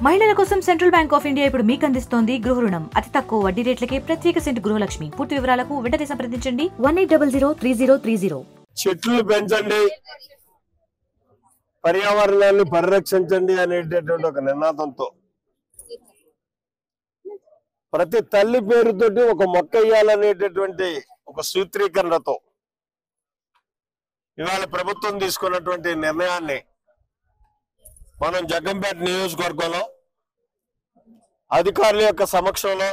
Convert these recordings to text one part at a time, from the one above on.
మహిళల కోసం central bank of India ఇప్పుడు మీకు అందిస్తోంది గృహ రుణం. అతి తక్కువ వడ్డీ రేట్లకే ప్రత్యేక సెంటు గృహలక్ష్మి. పూర్తి వివరాలకు వెంటనే సంప్రదించండి 18003030. చెట్లు పెంచండి, పర్యావరణాన్ని పరిరక్షించండి అనేటటువంటి ఒక నినాదంతో ప్రతి తల్లి పేరుతోటి ఒక మొక్క వేయాలనేటటువంటి ఒక సూత్రీకరణతో ఇవాళ ప్రభుత్వం తీసుకున్నటువంటి నిర్ణయాన్ని మనం జగ్గంపేట నియోజకవర్గంలో అధికారుల యొక్క సమక్షంలో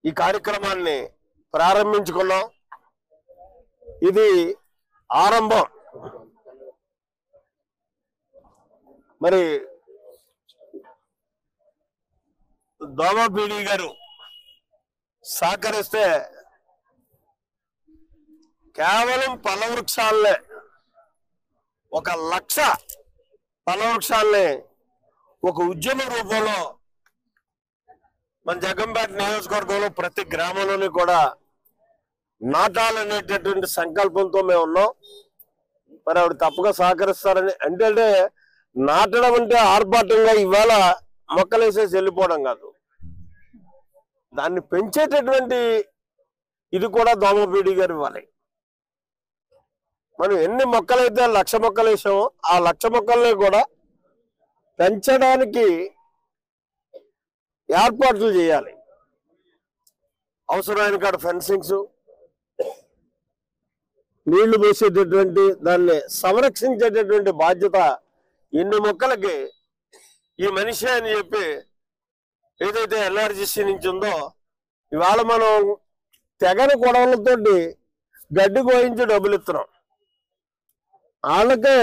ఈ కార్యక్రమాన్ని ప్రారంభించుకున్నాం. ఇది ఆరంభం. మరి దోమపీడి గారు సహకరిస్తే కేవలం ఫలవృక్షాలనే 1,00,000 ఫలవృక్షాలని ఒక ఉద్యమ రూపంలో మన జగ్గంపేట నియోజకవర్గంలో ప్రతి గ్రామంలోని కూడా నాటాలనేటటువంటి సంకల్పంతో మేము ఉన్నాం. మరి ఆవిడ తప్పగా సహకరిస్తారని అంటే నాటడం అంటే ఆర్భాటంగా ఇవాళ మొక్కలేసేసి వెళ్ళిపోవడం కాదు, దాన్ని పెంచేటటువంటి ఇది కూడా దోమపీడి గారు ఇవ్వాలి. మనం ఎన్ని మొక్కలైతే 1,00,000 మొక్కలు వేసామో ఆ 1,00,000 మొక్కల్ని కూడా పెంచడానికి ఏర్పాట్లు చేయాలి. అవసరమైన కాడ ఫెన్సింగ్స్, నీళ్లు పోసేటటువంటి దాన్ని సంరక్షించేటటువంటి బాధ్యత ఎన్ని మొక్కలకి ఈ మనిషి అని చెప్పి ఏదైతే ఎల్ఆర్జీసీ నుంచి ఉందో ఇవాళ మనం తెగని కొడవలతోటి గడ్డి కోయించి డబ్బులు ఇస్తున్నాం. వాళ్ళకే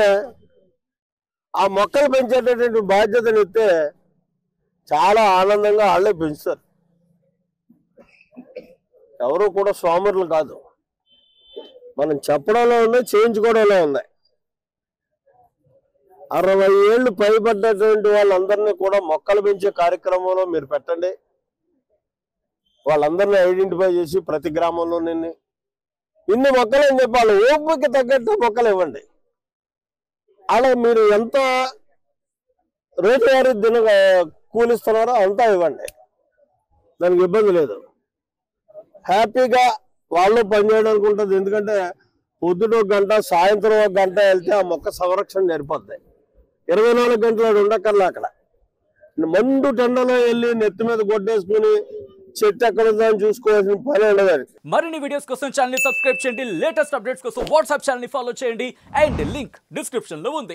ఆ మొక్కలు పెంచేటటువంటి బాధ్యతను ఇస్తే చాలా ఆనందంగా వాళ్ళే పెంచుతారు. ఎవరు కూడా సోమరులు కాదు. మనం చెప్పడంలో ఉన్నాయి, చేయించుకోవడంలో ఉన్నాయి. 60 ఏళ్ళు పైబడ్డటువంటి వాళ్ళందరినీ కూడా మొక్కలు పెంచే కార్యక్రమంలో మీరు పెట్టండి. వాళ్ళందరినీ ఐడెంటిఫై చేసి ప్రతి గ్రామంలో ఇన్ని మొక్కలు అని చెప్పాలి. ఓపిక తగ్గట్టు మొక్కలు ఇవ్వండి. అలా మీరు ఎంత రోజువారీ కూలిస్తున్నారో అంతా ఇవ్వండి, దానికి ఇబ్బంది లేదు. హ్యాపీగా వాళ్ళు పనిచేయడానికి ఉంటుంది. ఎందుకంటే పొద్దున 1 గంట, సాయంత్రం 1 గంట వెళ్తే ఆ మొక్క సంరక్షణ సరిపోద్ది. 24 గంటలు ఉండక్కర్లా. అక్కడ మండు టెండలో వెళ్ళి నెత్తి మీద కొట్టేసుకుని చెట్టు ఎక్కడ ఉందని చూసుకోవాల్సిన పని ఉండదు. మరిన్ని వీడియోస్ కోసం ఛానల్ ని సబ్స్క్రైబ్ చేయండి. లేటెస్ట్ అప్డేట్స్ కోసం వాట్సాప్ ఛానల్ ని ఫాలో చేయండి. అండ్ లింక్ డిస్క్రిప్షన్ లో ఉంది.